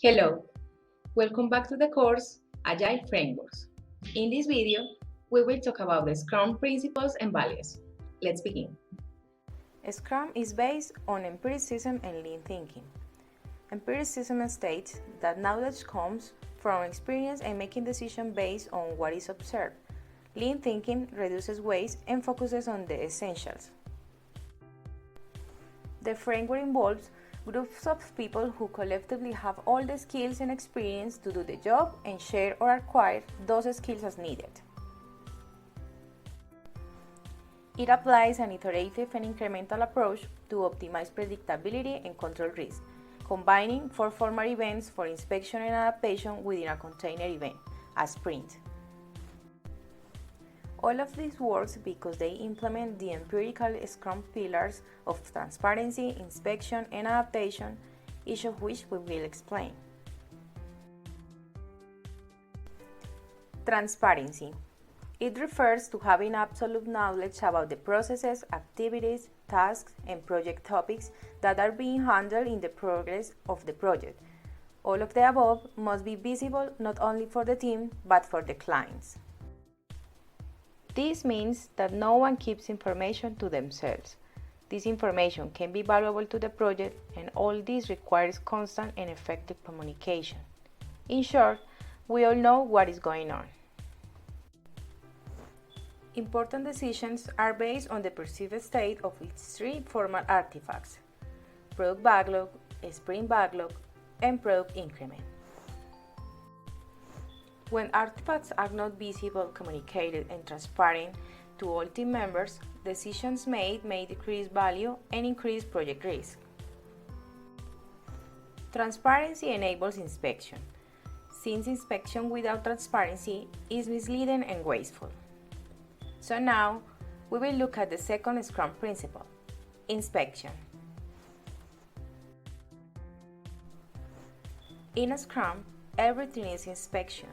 Hello, welcome back to the course Agile Frameworks. In this video, we will talk about the Scrum principles and values. Let's begin. Scrum is based on empiricism and lean thinking. Empiricism states that knowledge comes from experience and making decisions based on what is observed. Lean thinking reduces waste and focuses on the essentials. The framework involves groups of people who collectively have all the skills and experience to do the job and share or acquire those skills as needed. It applies an iterative and incremental approach to optimize predictability and control risk, combining four formal events for inspection and adaptation within a container event, a sprint. All of this works because they implement the empirical Scrum pillars of transparency, inspection, and adaptation, each of which we will explain. Transparency. It refers to having absolute knowledge about the processes, activities, tasks, and project topics that are being handled in the progress of the project. All of the above must be visible not only for the team, but for the clients. This means that no one keeps information to themselves. This information can be valuable to the project, and all this requires constant and effective communication. In short, we all know what is going on. Important decisions are based on the perceived state of its three formal artifacts: product backlog, sprint backlog, and product increment. When artifacts are not visible, communicated, and transparent to all team members, decisions made may decrease value and increase project risk. Transparency enables inspection, since inspection without transparency is misleading and wasteful. So now, we will look at the second Scrum principle, inspection. In Scrum, everything is inspection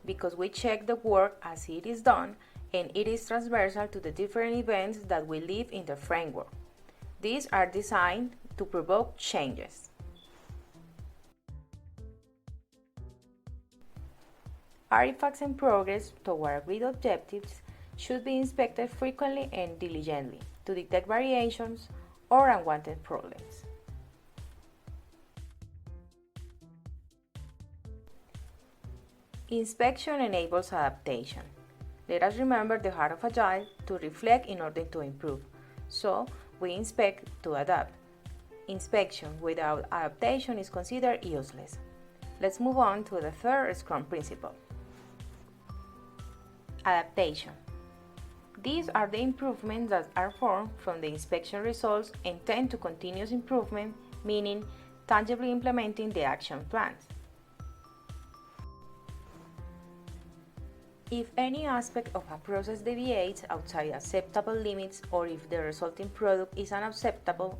because we check the work as it is done, and it is transversal to the different events that we live in the framework. These are designed to provoke changes. Artifacts and progress toward agreed objectives should be inspected frequently and diligently to detect variations or unwanted problems. Inspection enables adaptation. Let us remember the heart of Agile: to reflect in order to improve. So, we inspect to adapt. Inspection without adaptation is considered useless. Let's move on to the third Scrum principle. Adaptation. These are the improvements that are formed from the inspection results and tend to continuous improvement, meaning tangibly implementing the action plans. If any aspect of a process deviates outside acceptable limits, or if the resulting product is unacceptable,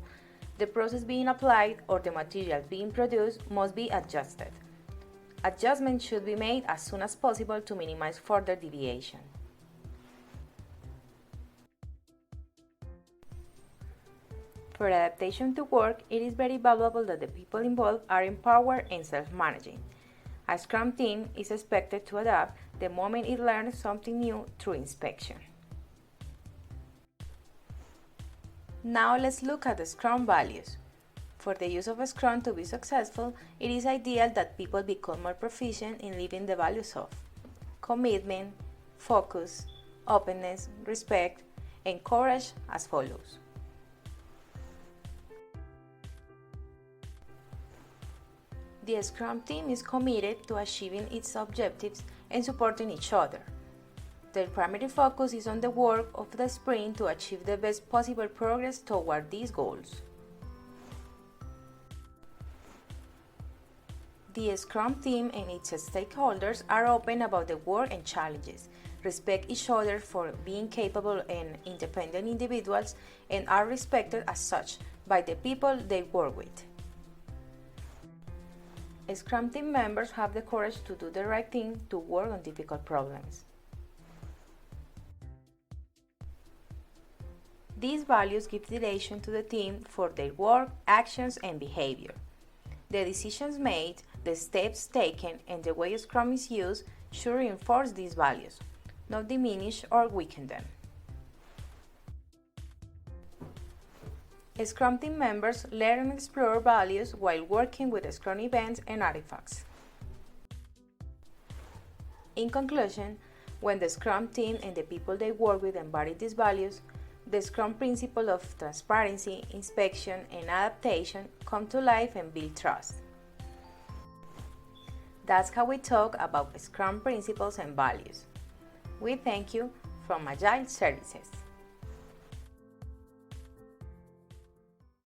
the process being applied or the material being produced must be adjusted. Adjustments should be made as soon as possible to minimize further deviation. For adaptation to work, it is very valuable that the people involved are empowered and self-managing. A Scrum team is expected to adapt the moment it learns something new through inspection. Now let's look at the Scrum values. For the use of Scrum to be successful, it is ideal that people become more proficient in living the values of commitment, focus, openness, respect, and courage as follows. The Scrum team is committed to achieving its objectives and supporting each other. Their primary focus is on the work of the sprint to achieve the best possible progress toward these goals. The Scrum team and its stakeholders are open about the work and challenges, respect each other for being capable and independent individuals, and are respected as such by the people they work with. Scrum team members have the courage to do the right thing to work on difficult problems. These values give direction to the team for their work, actions, and behavior. The decisions made the steps taken and the way Scrum is used should reinforce these values, not diminish or weaken them. Scrum team members learn and explore values while working with Scrum events and artifacts. In conclusion, when the Scrum team and the people they work with embody these values, the Scrum principle of transparency, inspection, and adaptation come to life and build trust. That's how we talk about Scrum principles and values. We thank you from Agile Services.